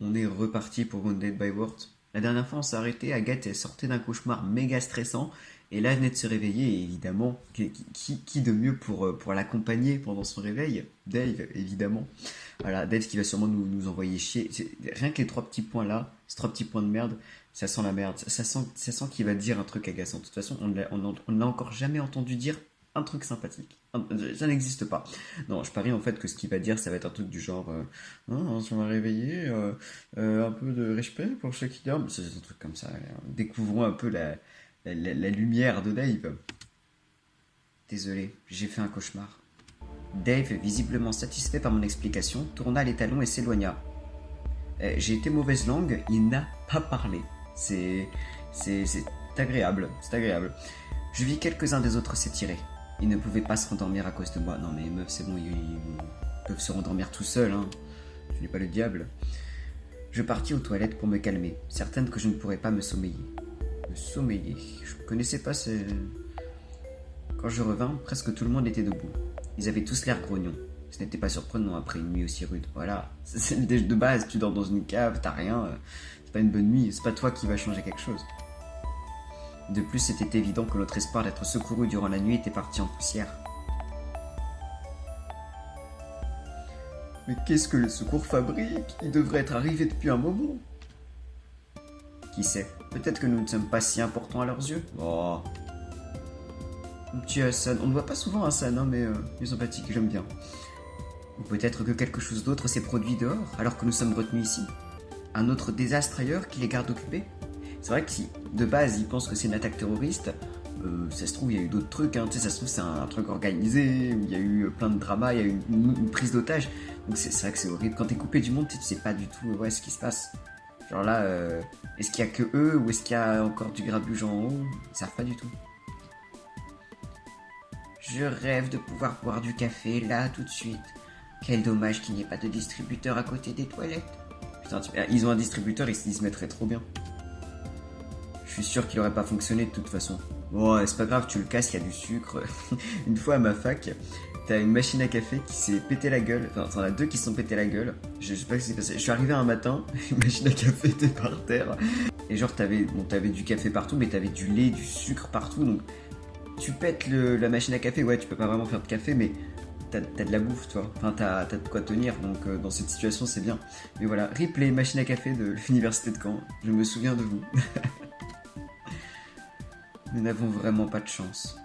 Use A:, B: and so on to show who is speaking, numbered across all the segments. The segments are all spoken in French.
A: On est reparti pour Wounded by Words. La dernière fois, on s'est arrêté. Agathe, elle sortait d'un cauchemar méga stressant. Et là, elle venait de se réveiller. Et évidemment, qui de mieux pour l'accompagner pendant son réveil? Dave, évidemment. Voilà, Dave qui va sûrement nous envoyer chier. Rien que les trois petits points là, ces trois petits points de merde, ça sent la merde. Ça sent qu'il va dire un truc agaçant. De toute façon, on ne l'a encore jamais entendu dire un truc sympathique. Ça n'existe pas. Non, je parie en fait que ce qu'il va dire, ça va être un truc du genre on m'a réveillé, un peu de respect pour ceux qui dorment. C'est un truc comme ça. Découvrons un peu la lumière de Dave. Désolé, j'ai fait un cauchemar. Dave, visiblement satisfait par mon explication, tourna les talons et s'éloigna. J'ai été mauvaise langue, il n'a pas parlé. C'est. C'est agréable, c'est agréable. Je vis quelques-uns des autres s'étirer. Ils ne pouvaient pas se rendormir à cause de moi. Non mais meuf, c'est bon, ils peuvent se rendormir tout seuls, hein. Je n'ai pas le diable. Je partis aux toilettes pour me calmer, certaine que je ne pourrais pas me sommeiller. Me sommeiller. Je ne connaissais pas ces. Quand je revins, presque tout le monde était debout. Ils avaient tous l'air grognons. Ce n'était pas surprenant après une nuit aussi rude. Voilà, de base, tu dors dans une cave, t'as rien, c'est pas une bonne nuit, c'est pas toi qui va changer quelque chose. De plus, c'était évident que notre espoir d'être secouru durant la nuit était parti en poussière. Mais qu'est-ce que le secours fabrique? Il devrait être arrivé depuis un moment. Qui sait? Peut-être que nous ne sommes pas si importants à leurs yeux. Oh, mon petit Hassan. On ne voit pas souvent Hassan, hein, mais il est sympathique, j'aime bien. Ou peut-être que quelque chose d'autre s'est produit dehors, alors que nous sommes retenus ici. Un autre désastre ailleurs qui les garde occupés. C'est vrai que si, de base, ils pensent que c'est une attaque terroriste, ça se trouve, il y a eu d'autres trucs, hein, tu sais, ça se trouve, c'est un truc organisé, où il y a eu plein de drama, il y a eu une prise d'otage. Donc c'est vrai que c'est horrible. Quand t'es coupé du monde, tu sais pas du tout ouais, ce qui se passe. Genre là, est-ce qu'il y a que eux, ou est-ce qu'il y a encore du grabuge en haut? Ils savent pas du tout. Je rêve de pouvoir boire du café, là, tout de suite. Quel dommage qu'il n'y ait pas de distributeur à côté des toilettes. Putain, ils ont un distributeur, ils se mettraient trop bien. Je suis sûr qu'il aurait pas fonctionné de toute façon. Bon, c'est pas grave, tu le casses, il y a du sucre. Une fois à ma fac, t'as une machine à café qui s'est pété la gueule. Enfin, t'en as deux qui se sont pété la gueule. Je sais pas ce qui s'est passé. Je suis arrivé un matin, une machine à café était par terre. Et genre, t'avais du café partout, mais t'avais du lait, du sucre partout. Donc, tu pètes la machine à café. Ouais, tu peux pas vraiment faire de café, mais t'as de la bouffe, toi. Enfin, t'as de quoi tenir. Donc, dans cette situation, c'est bien. Mais voilà, replay machine à café de l'université de Caen. Je me souviens de vous. Nous n'avons vraiment pas de chance.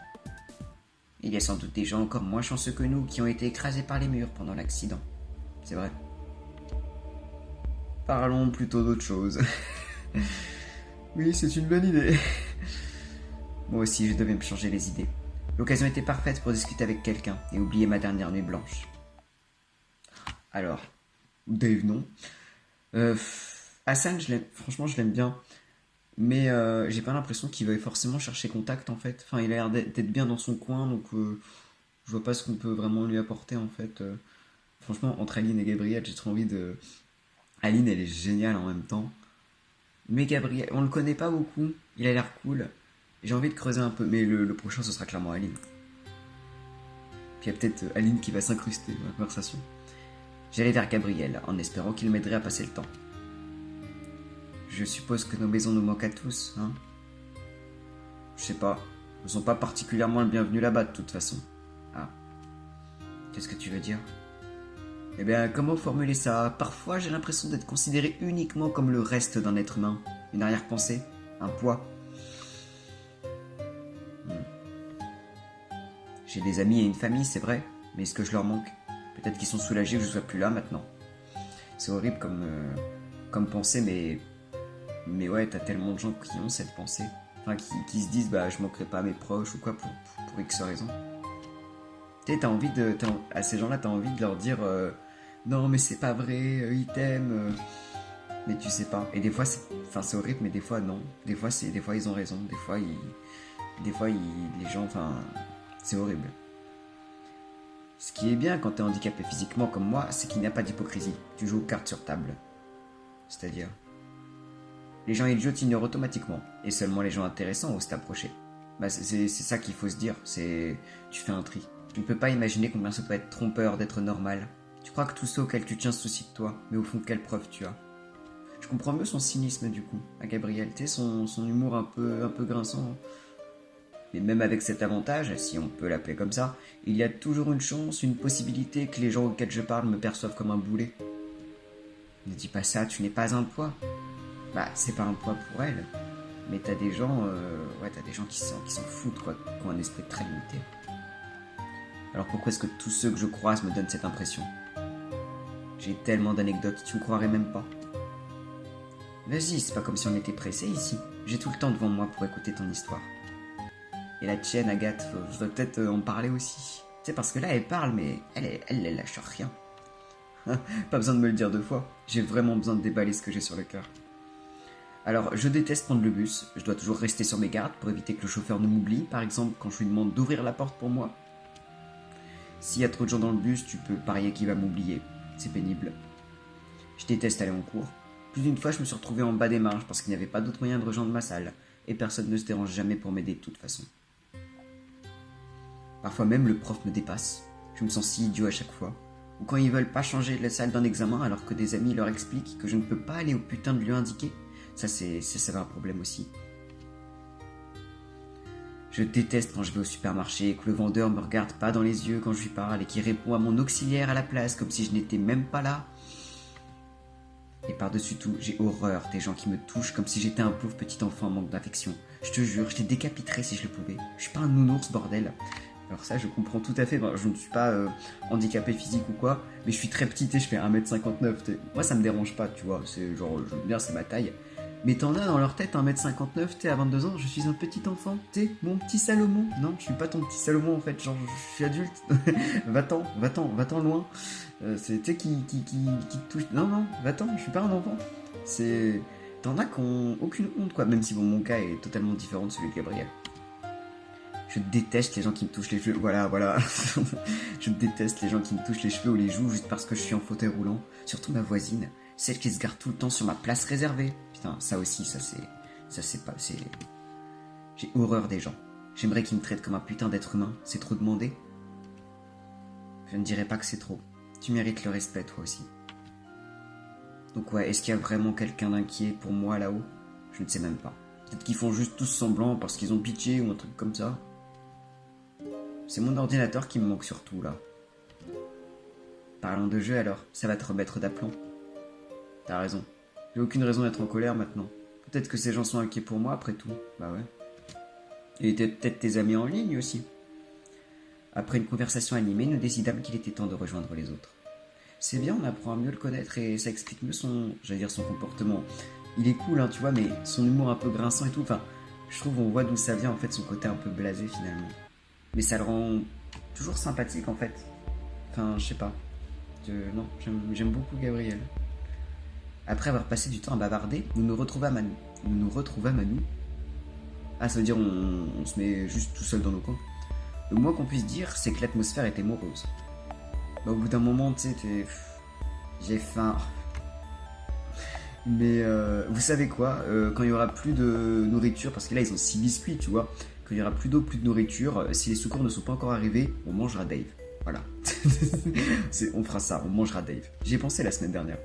A: Il y a sans doute des gens encore moins chanceux que nous qui ont été écrasés par les murs pendant l'accident. C'est vrai. Parlons plutôt d'autre chose. Oui, c'est une bonne idée. Moi aussi, je devais me changer les idées. L'occasion était parfaite pour discuter avec quelqu'un et oublier ma dernière nuit blanche. Alors, Dave, non. Euh, Hassan, franchement, je l'aime bien. Mais j'ai pas l'impression qu'il va forcément chercher contact en fait. Enfin, il a l'air d'être bien dans son coin, donc je vois pas ce qu'on peut vraiment lui apporter en fait. Franchement, entre Aline et Gabriel, j'ai trop envie de. Aline, elle est géniale en même temps. Mais Gabriel, on le connaît pas beaucoup, il a l'air cool. J'ai envie de creuser un peu, mais le prochain ce sera clairement Aline. Puis il y a peut-être Aline qui va s'incruster dans la conversation. J'allai vers Gabriel en espérant qu'il m'aiderait à passer le temps. Je suppose que nos maisons nous manquent à tous, hein? Je sais pas. Ils sont pas particulièrement le bienvenu là-bas de toute façon. Ah. Qu'est-ce que tu veux dire? Eh bien, comment formuler ça? Parfois, j'ai l'impression d'être considéré uniquement comme le reste d'un être humain. Une arrière-pensée. Un poids. J'ai des amis et une famille, c'est vrai. Mais est-ce que je leur manque? Peut-être qu'ils sont soulagés que je sois plus là maintenant. C'est horrible comme pensée, mais ouais, t'as tellement de gens qui ont cette pensée. Enfin, qui se disent, bah, je manquerai pas à mes proches ou quoi pour X raison. Tu sais, à ces gens-là, t'as envie de leur dire, non, mais c'est pas vrai, ils t'aiment, mais tu sais pas. Et des fois, c'est horrible, mais des fois, non. Des fois, ils ont raison. Les gens, enfin, c'est horrible. Ce qui est bien quand t'es handicapé physiquement comme moi, c'est qu'il n'y a pas d'hypocrisie. Tu joues aux cartes sur table. C'est-à-dire, les gens idiots t'ignorent automatiquement, et seulement les gens intéressants osent t'approcher. Bah c'est ça qu'il faut se dire, tu fais un tri. Tu ne peux pas imaginer combien ça peut être trompeur d'être normal. Tu crois que tous ceux auxquels tu tiens se soucient de toi, mais au fond, quelle preuve tu as? comprends mieux son cynisme du coup, à Gabriel, tu sais, son humour un peu grinçant. Mais même avec cet avantage, si on peut l'appeler comme ça, il y a toujours une chance, une possibilité que les gens auxquels je parle me perçoivent comme un boulet. Ne dis pas ça, tu n'es pas un poids. Bah, c'est pas un poids pour elle. Mais t'as des gens, t'as des gens qui s'en foutent, quoi, qui ont un esprit très limité. Alors pourquoi est-ce que tous ceux que je croise me donnent cette impression? J'ai tellement d'anecdotes, tu ne croirais même pas. Vas-y, c'est pas comme si on était pressé ici. J'ai tout le temps devant moi pour écouter ton histoire. Et la tienne, Agathe, je dois peut-être en parler aussi. Tu sais, parce que là, elle parle, mais elle lâche rien. Pas besoin de me le dire deux fois. J'ai vraiment besoin de déballer ce que j'ai sur le cœur. Alors, je déteste prendre le bus. Je dois toujours rester sur mes gardes pour éviter que le chauffeur ne m'oublie. Par exemple, quand je lui demande d'ouvrir la porte pour moi. S'il y a trop de gens dans le bus, tu peux parier qu'il va m'oublier. C'est pénible. Je déteste aller en cours. Plus d'une fois, je me suis retrouvé en bas des marches parce qu'il n'y avait pas d'autre moyen de rejoindre ma salle. Et personne ne se dérange jamais pour m'aider de toute façon. Parfois même, le prof me dépasse. Je me sens si idiot à chaque fois. Ou quand ils veulent pas changer la salle d'un examen alors que des amis leur expliquent que je ne peux pas aller au putain de lieu indiqué. Ça va un problème aussi. Je déteste quand je vais au supermarché et que le vendeur me regarde pas dans les yeux quand je lui parle et qu'il répond à mon auxiliaire à la place comme si je n'étais même pas là. Et par-dessus tout, j'ai horreur des gens qui me touchent comme si j'étais un pauvre petit enfant en manque d'affection. Je te jure, je les décapiterais si je le pouvais. Je suis pas un nounours, bordel. Alors ça, je comprends tout à fait. Je ne suis pas handicapé physique ou quoi, mais je suis très petit, je fais 1m59. Moi, ça me dérange pas, tu vois. C'est genre, je veux bien, c'est ma taille. Mais t'en as dans leur tête 1m59, à 22 ans, je suis un petit enfant, mon petit Salomon. Non, je suis pas ton petit Salomon en fait, genre je suis adulte. va-t'en loin. C'est qui te touche. Non, va-t'en, je suis pas un enfant. C'est. T'en as qui ont aucune honte quoi, même si bon, mon cas est totalement différent de celui de Gabriel. Je déteste les gens qui me touchent les cheveux, voilà. Je déteste les gens qui me touchent les cheveux ou les joues juste parce que je suis en fauteuil roulant. Surtout ma voisine, celle qui se garde tout le temps sur ma place réservée. Putain, ça aussi, ça c'est pas, c'est... J'ai horreur des gens. J'aimerais qu'ils me traitent comme un putain d'être humain, c'est trop demandé. Je ne dirais pas que c'est trop. Tu mérites le respect toi aussi. Donc ouais, est-ce qu'il y a vraiment quelqu'un d'inquiet pour moi là-haut? Je ne sais même pas. Peut-être qu'ils font juste tous semblant parce qu'ils ont pitié ou un truc comme ça. C'est mon ordinateur qui me manque surtout là. Parlons de jeu alors, ça va te remettre d'aplomb. T'as raison. J'ai aucune raison d'être en colère maintenant. Peut-être que ces gens sont inquiets pour moi après tout. Bah ouais. Et peut-être tes amis en ligne aussi. Après une conversation animée, nous décidâmes qu'il était temps de rejoindre les autres. C'est bien, on apprend à mieux le connaître et ça explique mieux son comportement. Il est cool, hein, tu vois, mais son humour un peu grinçant et tout, enfin, je trouve on voit d'où ça vient en fait, son côté un peu blasé finalement. Mais ça le rend toujours sympathique en fait. Enfin, je sais pas. Non, j'aime beaucoup Gabriel. Après avoir passé du temps à bavarder, nous nous retrouvâmes à nous. Ah, ça veut dire on se met juste tout seul dans nos coins. Le moins qu'on puisse dire, c'est que l'atmosphère était morose. Bah, au bout d'un moment, tu sais, j'ai faim. Mais vous savez quoi, quand il y aura plus de nourriture, parce que là ils ont 6 biscuits, tu vois, quand il y aura plus d'eau, plus de nourriture, si les secours ne sont pas encore arrivés, on mangera Dave. Voilà. On fera ça, on mangera Dave. J'y ai pensé la semaine dernière.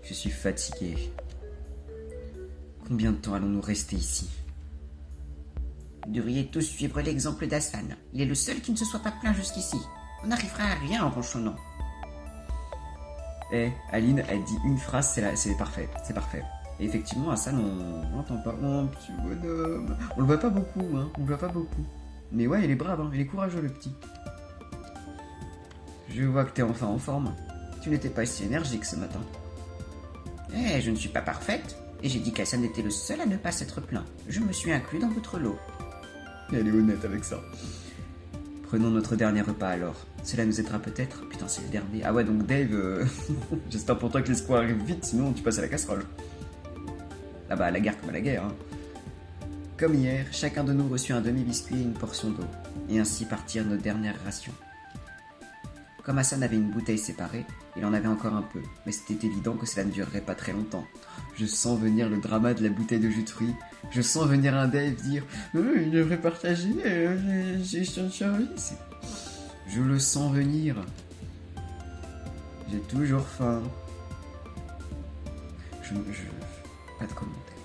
A: Je suis fatigué. Combien de temps allons-nous rester ici? Vous devriez tous suivre l'exemple d'Hassan. Il est le seul qui ne se soit pas plaint jusqu'ici. On n'arrivera à rien en ronchonnant. Aline, elle dit une phrase, c'est parfait. C'est parfait. Et effectivement, Hassan, on l'entend pas. Oh, petit bonhomme. On le voit pas beaucoup, hein. On le voit pas beaucoup. Mais ouais, il est brave, hein. Il est courageux, le petit. Je vois que t'es enfin en forme. Tu n'étais pas si énergique ce matin. Je ne suis pas parfaite. Et j'ai dit qu'Hassan était le seul à ne pas s'être plaint. Je me suis inclus dans votre lot. Elle est honnête avec ça. Prenons notre dernier repas alors. Cela nous aidera peut-être. Putain, c'est le dernier. Ah ouais, donc Dave, j'espère pour toi que l'espoir arrive vite, sinon tu passes à la casserole. Ah bah, à la guerre comme à la guerre, hein. Comme hier, chacun de nous reçut un demi-biscuit et une portion d'eau. Et ainsi partirent nos dernières rations. Comme Hassan avait une bouteille séparée, il en avait encore un peu, mais c'était évident que cela ne durerait pas très longtemps. Je sens venir le drama de la bouteille de jus de fruits. Je sens venir un Dave dire « il devrait partager, j'ai son service. » Je le sens venir. J'ai toujours faim. Pas de commentaire.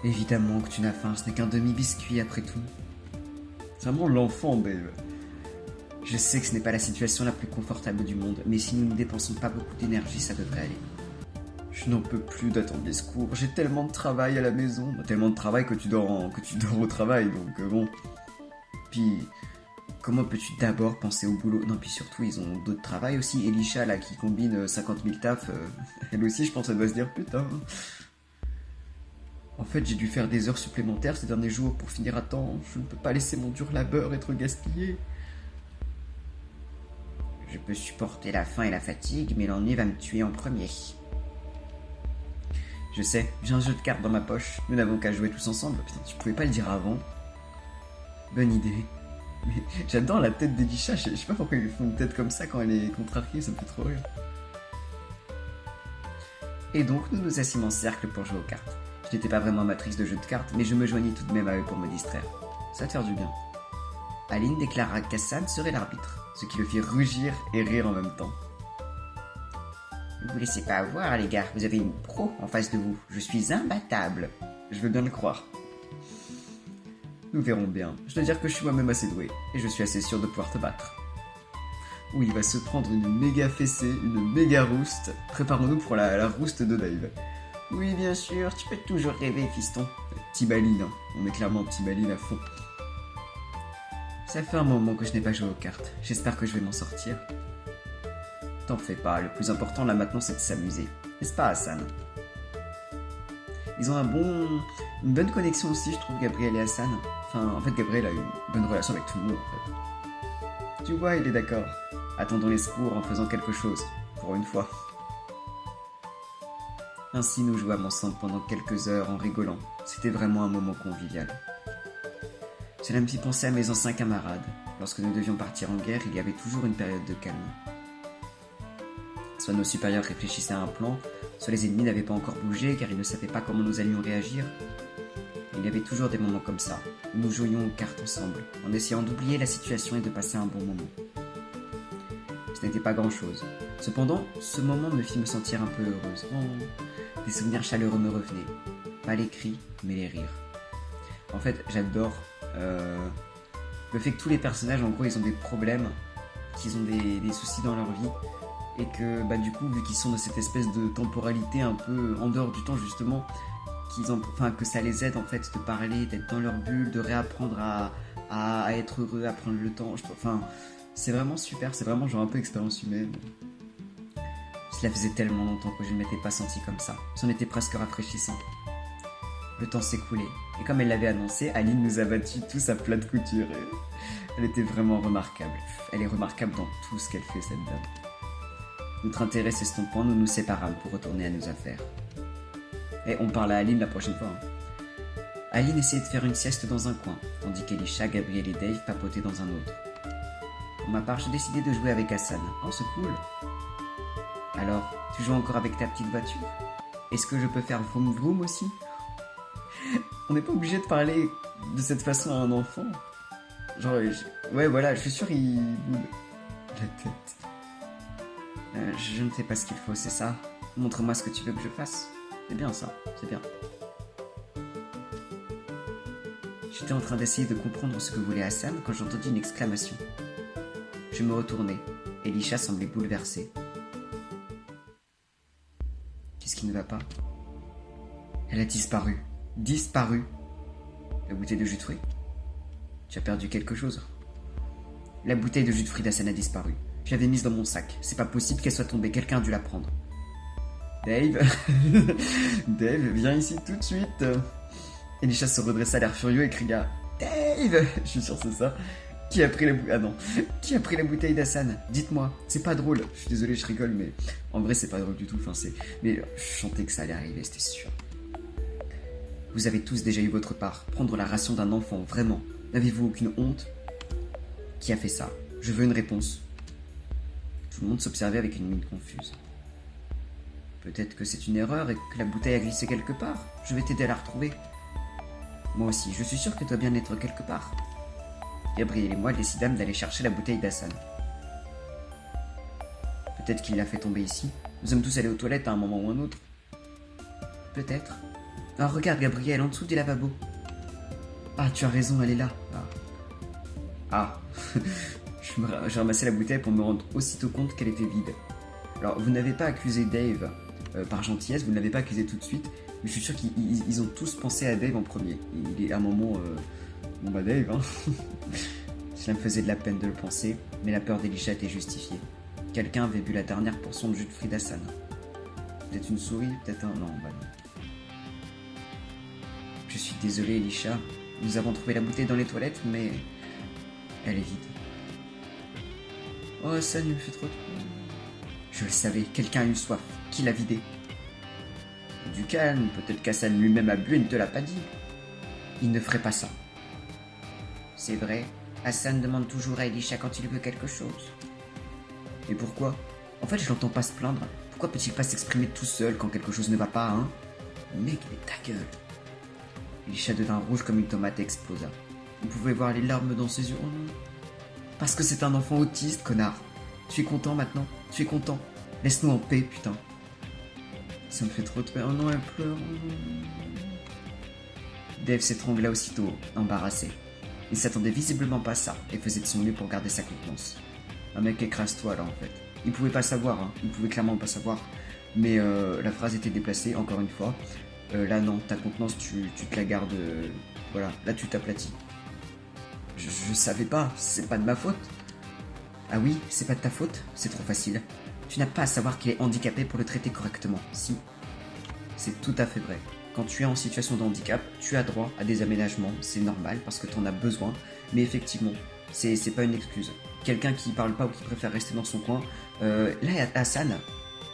A: Évidemment que tu n'as faim, ce n'est qu'un demi-biscuit après tout. C'est vraiment l'enfant, Dave. Je sais que ce n'est pas la situation la plus confortable du monde, mais si nous ne dépensons pas beaucoup d'énergie, ça devrait aller. Je n'en peux plus d'attendre les secours. J'ai tellement de travail à la maison. Tellement de travail que tu dors au travail, donc bon. Puis, comment peux-tu d'abord penser au boulot? Non, puis surtout, ils ont d'autres travails aussi. Elisha, là, qui combine 50 000 tafs, elle aussi, je pense, elle doit se dire, putain. En fait, j'ai dû faire des heures supplémentaires ces derniers jours pour finir à temps. Je ne peux pas laisser mon dur labeur être gaspillé. Je peux supporter la faim et la fatigue, mais l'ennui va me tuer en premier. Je sais, j'ai un jeu de cartes dans ma poche. Nous n'avons qu'à jouer tous ensemble. Putain, tu pouvais pas le dire avant. Bonne idée. Mais j'adore la tête d'Elisha. Je sais pas pourquoi ils lui font une tête comme ça quand elle est contrariée, ça me fait trop rire. Et donc, nous nous assîmes en cercle pour jouer aux cartes. Je n'étais pas vraiment amatrice de jeux de cartes, mais je me joignis tout de même à eux pour me distraire. Ça va te faire du bien. Aline déclara qu'Hassan serait l'arbitre, ce qui le fit rugir et rire en même temps. Ne vous laissez pas avoir, les gars, vous avez une pro en face de vous. Je suis imbattable. Je veux bien le croire. Nous verrons bien. Je dois dire que je suis moi-même assez doué, et je suis assez sûr de pouvoir te battre. Où il va se prendre une méga fessée, une méga rouste. Préparons-nous pour la rouste de Dave. Oui, bien sûr, tu peux toujours rêver, fiston. Tibaline, hein. On est clairement Tibaline à fond. Ça fait un moment que je n'ai pas joué aux cartes. J'espère que je vais m'en sortir. T'en fais pas, le plus important là maintenant c'est de s'amuser. N'est-ce pas, Hassan? Ils ont une bonne connexion aussi, je trouve, Gabriel et Hassan. Enfin, en fait, Gabriel a une bonne relation avec tout le monde, en fait. Tu vois, il est d'accord. Attendons les secours en faisant quelque chose, pour une fois. Ainsi, nous jouâmes ensemble pendant quelques heures en rigolant. C'était vraiment un moment convivial. Cela me fit penser à mes anciens camarades. Lorsque nous devions partir en guerre, il y avait toujours une période de calme. Soit nos supérieurs réfléchissaient à un plan, soit les ennemis n'avaient pas encore bougé car ils ne savaient pas comment nous allions réagir. Il y avait toujours des moments comme ça, où nous jouions aux cartes ensemble, en essayant d'oublier la situation et de passer un bon moment. Ce n'était pas grand-chose. Cependant, ce moment me fit me sentir un peu heureuse. Oh, des souvenirs chaleureux me revenaient. Pas les cris, mais les rires. En fait, j'adore le fait que tous les personnages, en gros, ils ont des problèmes, qu'ils ont des soucis dans leur vie, et que, bah, du coup, vu qu'ils sont de cette espèce de temporalité un peu en dehors du temps, justement, que ça les aide, en fait, de parler, d'être dans leur bulle, de réapprendre à être heureux, à prendre le temps. C'est vraiment super, c'est vraiment genre un peu expérience humaine. Cela faisait tellement longtemps que je ne m'étais pas senti comme ça. C'en était presque rafraîchissant. Le temps s'écoulait, et comme elle l'avait annoncé, Aline nous a battus tous à plat de couture. Elle était vraiment remarquable. Elle est remarquable dans tout ce qu'elle fait, cette dame. Notre intérêt s'estompant, nous nous séparâmes pour retourner à nos affaires. Et on parle à Aline la prochaine fois. Aline essayait de faire une sieste dans un coin, tandis qu'Elisha, Gabriel et Dave papotaient dans un autre. Pour ma part, j'ai décidé de jouer avec Hassan. Oh, c'est cool. Alors, tu joues encore avec ta petite voiture? Est-ce que je peux faire vroom vroom aussi? On n'est pas obligé de parler de cette façon à un enfant. Genre, ouais, voilà, je suis sûr il boude la tête. Je ne sais pas ce qu'il faut, c'est ça. Montre-moi ce que tu veux que je fasse. C'est bien ça, c'est bien. J'étais en train d'essayer de comprendre ce que voulait Hassan quand j'entendis une exclamation. Je me retournai. Elisha semblait bouleversée. Qu'est-ce qui ne va pas? Elle a disparu. Disparu. La bouteille de jus de fruits? Tu as perdu quelque chose? La bouteille de jus de fruits d'Hassan a disparu. Je l'avais mise dans mon sac. C'est pas possible qu'elle soit tombée. Quelqu'un a dû la prendre. Dave Dave, viens ici tout de suite. Elisha se redressa l'air furieux et cria Dave. Je suis sûr que c'est ça. Qui a pris la bouteille? Ah non. Qui a pris la bouteille d'Hassan? Dites-moi. C'est pas drôle. Je suis désolé, je rigole, mais en vrai, c'est pas drôle du tout. Mais je sentais que ça allait arriver, c'était sûr. Vous avez tous déjà eu votre part. Prendre la ration d'un enfant, vraiment. N'avez-vous aucune honte? Qui a fait ça? Je veux une réponse. Tout le monde s'observait avec une mine confuse. Peut-être que c'est une erreur et que la bouteille a glissé quelque part. Je vais t'aider à la retrouver. Moi aussi, je suis sûr qu'elle doit bien être quelque part. Gabriel et moi décidâmes d'aller chercher la bouteille d'Hassan. Peut-être qu'il l'a fait tomber ici. Nous sommes tous allés aux toilettes à un moment ou un autre. Peut-être. Ah, regarde, Gabriel, en dessous du lavabo. Ah, tu as raison, elle est là. Ah. J'ai ramassé la bouteille pour me rendre aussitôt compte qu'elle était vide. Alors, vous n'avez pas accusé Dave par gentillesse, vous ne l'avez pas accusé tout de suite, mais je suis sûr qu'ils ont tous pensé à Dave en premier. Il est à un moment... Bon bah Dave, hein. Cela me faisait de la peine de le penser, mais la peur d'Elisha était justifiée. Quelqu'un avait bu la dernière portion de jus de fruits d'Hassan. Peut-être une souris, peut-être un... Non, bah non. Je suis désolé, Elisha. Nous avons trouvé la bouteille dans les toilettes, mais... elle est vide. Oh, Hassan, il me fait trop de... Je le savais, quelqu'un a eu soif. Qui l'a vidé? Du calme, peut-être qu'Hassan lui-même a bu et ne te l'a pas dit. Il ne ferait pas ça. C'est vrai, Hassan demande toujours à Elisha quand il veut quelque chose. Et pourquoi? En fait, je l'entends pas se plaindre. Pourquoi peut-il pas s'exprimer tout seul quand quelque chose ne va pas, hein? Mec, mais ta gueule. Elisha devint rouge comme une tomate et explosa. Vous pouvez voir les larmes dans ses yeux. Oh non. Parce que c'est un enfant autiste, connard. Tu es content maintenant? Tu es content? Laisse-nous en paix, putain. Ça me fait trop de peine. Oh non, elle pleure. Dave s'étrangla aussitôt, embarrassé. Il s'attendait visiblement pas à ça et faisait de son mieux pour garder sa contenance. Un mec, écrase-toi là en fait. Il pouvait pas savoir, hein. Il pouvait clairement pas savoir. Mais la phrase était déplacée, encore une fois. Là non, ta contenance, tu te la gardes. Voilà, là tu t'aplatis. Je savais pas, c'est pas de ma faute. Ah oui, c'est pas de ta faute, c'est trop facile. Tu n'as pas à savoir qu'il est handicapé pour le traiter correctement. Si. C'est tout à fait vrai. Quand tu es en situation de handicap, tu as droit à des aménagements, c'est normal parce que tu en as besoin, mais effectivement, c'est pas une excuse. Quelqu'un qui parle pas ou qui préfère rester dans son coin, là, Hassan,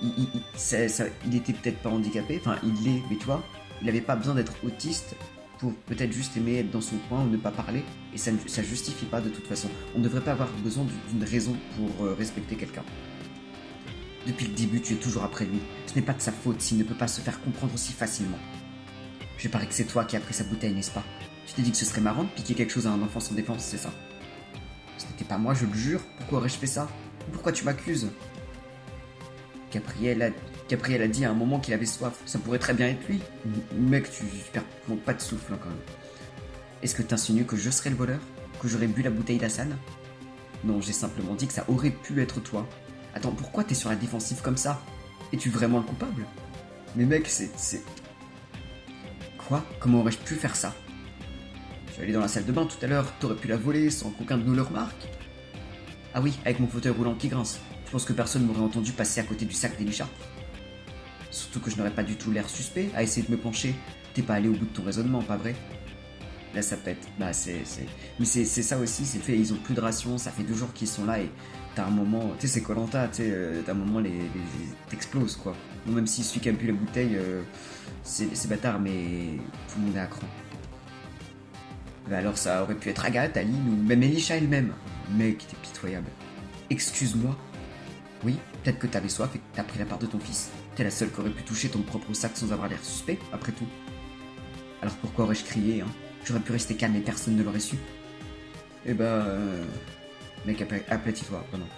A: il était peut-être pas handicapé, enfin il l'est, mais tu vois, il avait pas besoin d'être autiste pour peut-être juste aimer être dans son coin ou ne pas parler, et ça justifie pas de toute façon. On ne devrait pas avoir besoin d'une raison pour respecter quelqu'un. Depuis le début, tu es toujours après lui. Ce n'est pas de sa faute s'il ne peut pas se faire comprendre aussi facilement. Je parie que c'est toi qui as pris sa bouteille, n'est-ce pas? Tu t'es dit que ce serait marrant de piquer quelque chose à un enfant sans défense, c'est ça? Ce n'était pas moi, je le jure. Pourquoi aurais-je fait ça? Pourquoi tu m'accuses? Gabriel a dit à un moment qu'il avait soif. Ça pourrait très bien être lui. Mec, tu perds pas de souffle hein, quand même. Est-ce que t'insinues que je serais le voleur? Que j'aurais bu la bouteille d'Hassan? Non, j'ai simplement dit que ça aurait pu être toi. Attends, pourquoi t'es sur la défensive comme ça? Es-tu vraiment le coupable? Mais mec, c'est... Quoi? Comment aurais-je pu faire ça? Je suis allé dans la salle de bain tout à l'heure, t'aurais pu la voler sans qu'aucun de nous le remarque. Ah oui, avec mon fauteuil roulant qui grince. Je pense que personne m'aurait entendu passer à côté du sac d'Elisha. Surtout que je n'aurais pas du tout l'air suspect à essayer de me pencher. T'es pas allé au bout de ton raisonnement, pas vrai? Là ça pète. Bah Mais c'est ça aussi, c'est le fait, ils ont plus de rations, ça fait 2 jours qu'ils sont là et t'as un moment, tu sais c'est Koh-Lanta, tu sais, t'as un moment t'exploses quoi. Bon, même si celui qui a bu la bouteille, c'est bâtard, mais tout le monde est à cran. Bah alors ça aurait pu être Agathe, Aline ou même Elisha elle-même. Mec, t'es pitoyable. Excuse-moi. Oui, peut-être que t'avais soif et que t'as pris la part de ton fils. T'es la seule qui aurait pu toucher ton propre sac sans avoir l'air suspect, après tout. Alors pourquoi aurais-je crié, hein? J'aurais pu rester calme et personne ne l'aurait su. Eh bah... Mec, aplatis-toi, vraiment.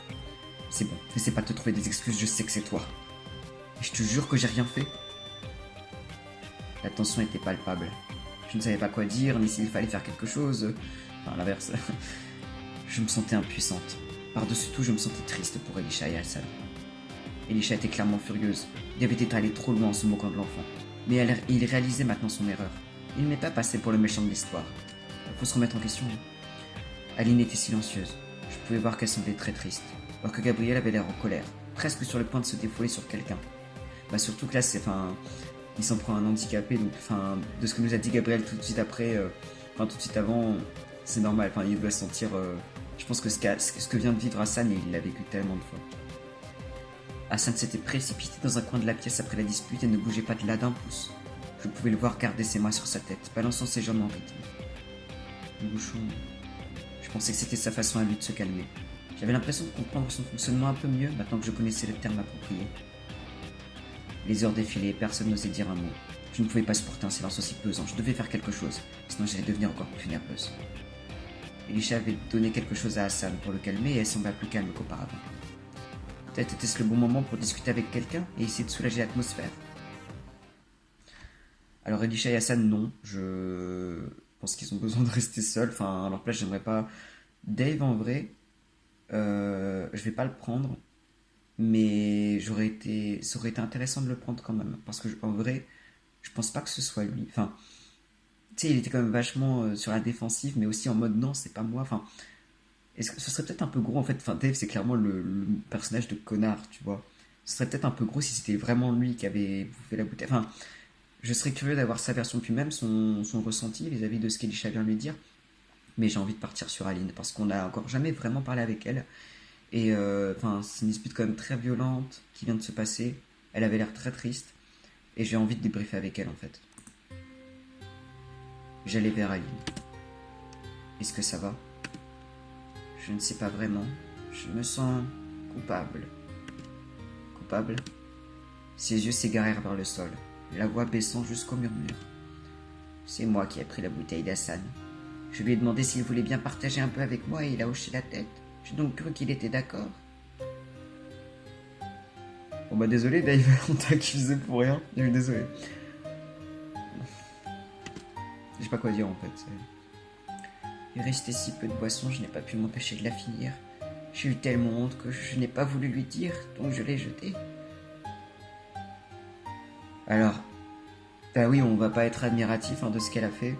A: C'est bon, n'essaie pas de te trouver des excuses, je sais que c'est toi. Et je te jure que j'ai rien fait. La tension était palpable. Je ne savais pas quoi dire, ni s'il fallait faire quelque chose. Enfin, l'inverse. Je me sentais impuissante. Par-dessus tout, je me sentais triste pour Elisha et Hassan. Elisha était clairement furieuse. Il avait été allé trop loin en se moquant de l'enfant. Mais il réalisait maintenant son erreur. Il n'est pas passé pour le méchant de l'histoire. Il faut se remettre en question. Aline était silencieuse. Je pouvais voir qu'elle semblait très triste. Alors que Gabriel avait l'air en colère. Presque sur le point de se défouler sur quelqu'un. Bah surtout que là, il s'en prend un handicapé, donc de ce que nous a dit Gabriel tout de suite après, tout de suite avant, c'est normal, il doit se sentir... je pense que ce que vient de vivre Hassan, il l'a vécu tellement de fois. Hassan s'était précipité dans un coin de la pièce après la dispute et ne bougeait pas de là d'un pouce. Je pouvais le voir garder ses mains sur sa tête, balançant ses jambes en rythme. Le bouchon... Je pensais que c'était sa façon à lui de se calmer. J'avais l'impression de comprendre son fonctionnement un peu mieux maintenant que je connaissais le terme approprié. Les heures défilaient, personne n'osait dire un mot. Je ne pouvais pas supporter un silence aussi pesant, je devais faire quelque chose, sinon j'allais devenir encore plus nerveuse. Elisha avait donné quelque chose à Hassan pour le calmer et elle sembla plus calme qu'auparavant. Peut-être était-ce le bon moment pour discuter avec quelqu'un et essayer de soulager l'atmosphère. Alors Elisha et Hassan, non. Je pense qu'ils ont besoin de rester seuls. Enfin, à leur place, j'aimerais pas... Dave, en vrai, je vais pas le prendre. Mais ça aurait été intéressant de le prendre quand même. Parce que, en vrai, je pense pas que ce soit lui. Enfin, tu sais, il était quand même vachement sur la défensive, mais aussi en mode non, c'est pas moi. Enfin, est-ce que ce serait peut-être un peu gros en fait. Enfin, Dave, c'est clairement le personnage de connard, tu vois. Ce serait peut-être un peu gros si c'était vraiment lui qui avait bouffé la bouteille. Enfin, je serais curieux d'avoir sa version, puis même son ressenti vis-à-vis de ce qu'Elisha vient de lui dire. Mais j'ai envie de partir sur Aline parce qu'on n'a encore jamais vraiment parlé avec elle. Et enfin, c'est une dispute quand même très violente qui vient de se passer. Elle avait l'air très triste. Et j'ai envie de débriefer avec elle en fait. J'allais vers Aline. Est-ce que ça va? Je ne sais pas vraiment. Je me sens coupable. Coupable? Ses yeux s'égarèrent vers le sol, la voix baissant jusqu'au murmure. C'est moi qui ai pris la bouteille d'Hassan. Je lui ai demandé s'il voulait bien partager un peu avec moi et il a hoché la tête. J'ai donc cru qu'il était d'accord. Bon bah désolé Dave, on t'a accusé pour rien. Je suis désolé. Je sais pas quoi dire en fait. Il restait si peu de boisson, je n'ai pas pu m'empêcher de la finir. J'ai eu tellement honte que je n'ai pas voulu lui dire, donc je l'ai jetée. Alors, bah oui, on va pas être admiratif de ce qu'elle a fait.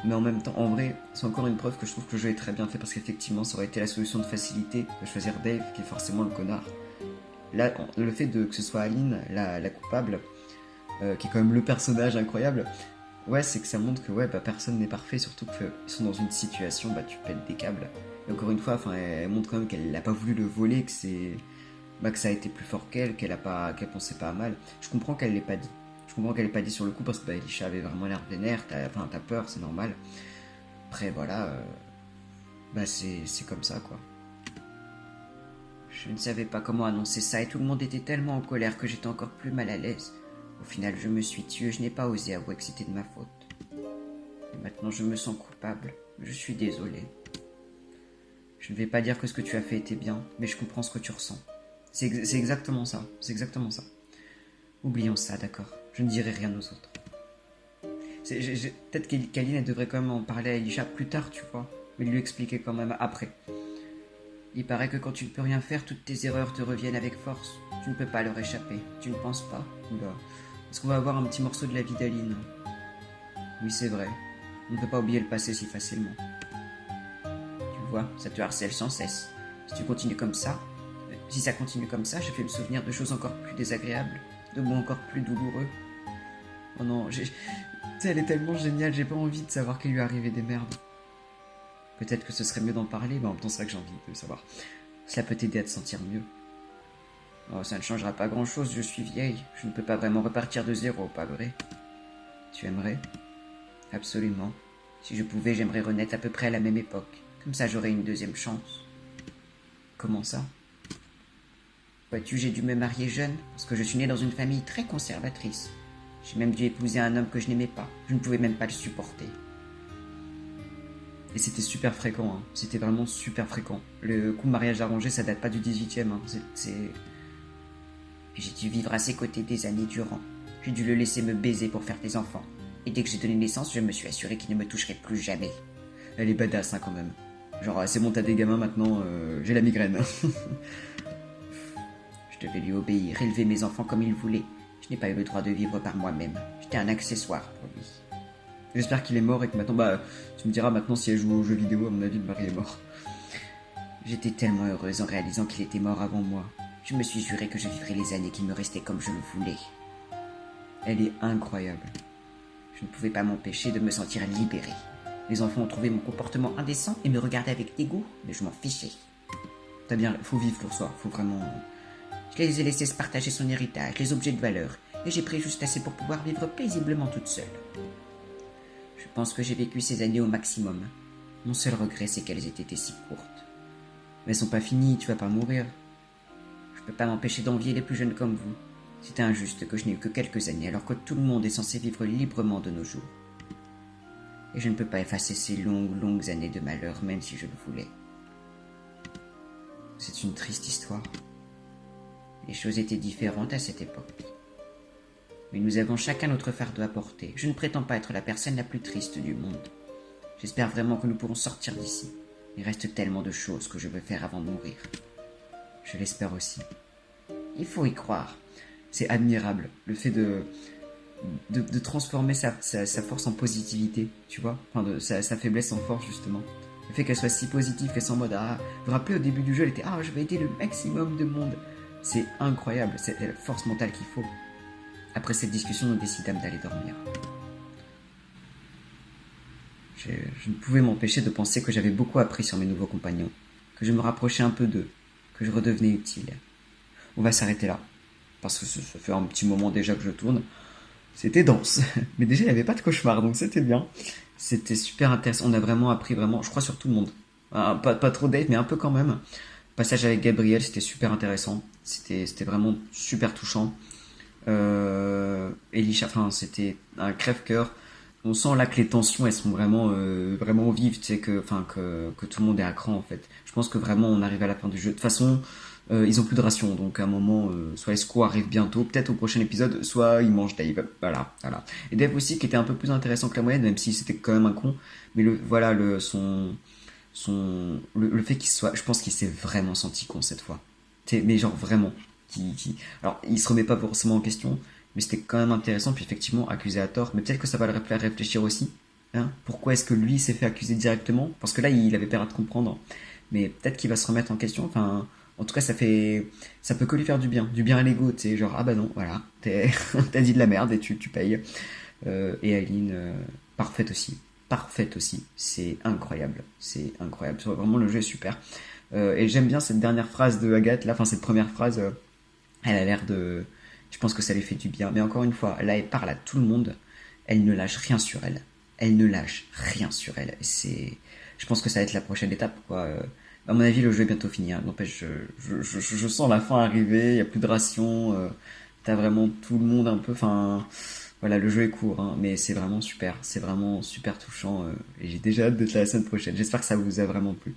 A: Mais en même temps, en vrai, c'est encore une preuve que je trouve que le jeu est très bien fait parce qu'effectivement, ça aurait été la solution de facilité de choisir Dave, qui est forcément le connard. Là, le fait que ce soit Aline, la coupable, qui est quand même le personnage incroyable, ouais, c'est que ça montre que ouais, bah, personne n'est parfait, surtout qu'ils sont dans une situation, bah tu pètes des câbles. Et encore une fois, elle montre quand même qu'elle n'a pas voulu le voler, que ça a été plus fort qu'elle pensait pas à mal. Je comprends qu'elle l'ait pas dit. Je comprends qu'elle l'ait pas dit sur le coup parce que Elisha avait vraiment l'air vénère, t'as peur, c'est normal. Après voilà, bah c'est comme ça quoi. Je ne savais pas comment annoncer ça et tout le monde était tellement en colère que j'étais encore plus mal à l'aise. Au final, je me suis tué, je n'ai pas osé avouer que c'était de ma faute. Et maintenant, je me sens coupable. Je suis désolé. Je ne vais pas dire que ce que tu as fait était bien, mais je comprends ce que tu ressens. C'est exactement ça. C'est exactement ça. Oublions ça, d'accord. Je ne dirai rien aux autres. Peut-être qu'Aline, elle devrait quand même en parler à Elisha plus tard, tu vois. Mais lui expliquer quand même après. Il paraît que quand tu ne peux rien faire, toutes tes erreurs te reviennent avec force. Tu ne peux pas leur échapper. Tu ne penses pas? Oula. Est-ce qu'on va avoir un petit morceau de la vie d'Aline? Oui, c'est vrai. On ne peut pas oublier le passé si facilement. Tu vois, ça te harcèle sans cesse. Si ça continue comme ça, je vais me souvenir de choses encore plus désagréables, de mots encore plus douloureux. Oh non, elle est tellement géniale, j'ai pas envie de savoir qu'il lui arrivait des merdes. Peut-être que ce serait mieux d'en parler, mais en même temps, c'est vrai que j'ai envie de le savoir. Cela peut t'aider à te sentir mieux. Oh, ça ne changera pas grand-chose, je suis vieille. Je ne peux pas vraiment repartir de zéro, pas vrai? Tu aimerais? Absolument. Si je pouvais, j'aimerais renaître à peu près à la même époque. Comme ça, j'aurais une deuxième chance. Comment ça? Vois-tu, j'ai dû me marier jeune, parce que je suis née dans une famille très conservatrice. J'ai même dû épouser un homme que je n'aimais pas. Je ne pouvais même pas le supporter. Et c'était super fréquent, hein. C'était vraiment super fréquent. Le coup de mariage arrangé, ça date pas du 18e. Hein. J'ai dû vivre à ses côtés des années durant. J'ai dû le laisser me baiser pour faire des enfants. Et dès que j'ai donné naissance, je me suis assuré qu'il ne me toucherait plus jamais. Elle est badass, hein, quand même. Genre, c'est bon, t'as des gamins maintenant, j'ai la migraine. Je devais lui obéir, élever mes enfants comme il voulait. Je n'ai pas eu le droit de vivre par moi-même. J'étais un accessoire pour lui. J'espère qu'il est mort et que maintenant, tu me diras maintenant si elle joue aux jeux vidéo, à mon avis, le mari est mort. J'étais tellement heureuse en réalisant qu'il était mort avant moi. Je me suis juré que je vivrais les années qui me restaient comme je le voulais. Elle est incroyable. Je ne pouvais pas m'empêcher de me sentir libérée. Les enfants ont trouvé mon comportement indécent et me regardaient avec dégoût, mais je m'en fichais. T'as bien, faut vivre pour soi, faut vraiment... Je les ai laissés se partager son héritage, les objets de valeur, et j'ai pris juste assez pour pouvoir vivre paisiblement toute seule. Je pense que j'ai vécu ces années au maximum. Mon seul regret, c'est qu'elles aient été si courtes. Mais elles sont pas finies, tu vas pas mourir. Je peux pas m'empêcher d'envier les plus jeunes comme vous. C'est injuste que je n'ai eu que quelques années alors que tout le monde est censé vivre librement de nos jours. Et je ne peux pas effacer ces longues années de malheur même si je le voulais. C'est une triste histoire.
B: Les choses étaient différentes à cette époque. Mais nous avons chacun notre fardeau à porter. Je ne prétends pas être la personne la plus triste du monde. J'espère vraiment que nous pourrons sortir d'ici. Il reste tellement de choses que je veux faire avant de mourir.
A: Je l'espère aussi.
B: Il faut y croire.
A: C'est admirable, le fait de transformer sa force en positivité, tu vois, enfin sa faiblesse en force, justement. Le fait qu'elle soit si positive, qu'elle soit en mode, ah, vous vous rappelez, au début du jeu, elle était, ah, je vais aider le maximum de monde. C'est incroyable, c'est la force mentale qu'il faut. Après cette discussion, nous décidâmes d'aller dormir. Je ne pouvais m'empêcher de penser que j'avais beaucoup appris sur mes nouveaux compagnons, que je me rapprochais un peu d'eux, que je redevenais utile. On va s'arrêter là, parce que ça fait un petit moment déjà que je tourne. C'était dense, mais déjà il n'y avait pas de cauchemar, donc c'était bien. C'était super intéressant, on a vraiment appris, vraiment, je crois sur tout le monde. Pas trop date, mais un peu quand même. Passage avec Gabriel, c'était super intéressant. C'était vraiment super touchant. Elisha, enfin, c'était un crève-cœur. On sent là que les tensions, elles sont vraiment vives, tu sais, que tout le monde est à cran, en fait. Je pense que vraiment, on arrive à la fin du jeu. De toute façon, ils ont plus de ration, donc à un moment, soit Esco arrive bientôt, peut-être au prochain épisode, soit ils mangent Dave. Voilà, voilà. Et Dave aussi, qui était un peu plus intéressant que la moyenne, même si c'était quand même un con. Mais le fait qu'il soit, je pense qu'il s'est vraiment senti con cette fois. Mais genre vraiment. Alors, il se remet pas forcément en question, mais c'était quand même intéressant, puis effectivement, accusé à tort. Mais peut-être que ça va le faire réfléchir aussi. Hein. Pourquoi est-ce que lui s'est fait accuser directement? Parce que là, il avait peur de comprendre. Mais peut-être qu'il va se remettre en question. Enfin, en tout cas, ça peut que lui faire du bien à l'ego, tu sais, genre, ah bah non, voilà, t'as dit de la merde et tu payes. Et Aileen, parfaite aussi, c'est incroyable, vraiment le jeu est super. Et j'aime bien cette dernière phrase de Agathe, là, enfin cette première phrase, elle a l'air de, je pense que ça lui fait du bien, mais encore une fois, là elle parle à tout le monde, elle ne lâche rien sur elle, je pense que ça va être la prochaine étape, quoi. À mon avis, le jeu est bientôt fini, hein. N'empêche, je sens la fin arriver, il n'y a plus de ration, t'as vraiment tout le monde un peu, enfin, voilà, le jeu est court, hein, mais c'est vraiment super touchant, et j'ai déjà hâte d'être là la semaine prochaine. J'espère que ça vous a vraiment plu.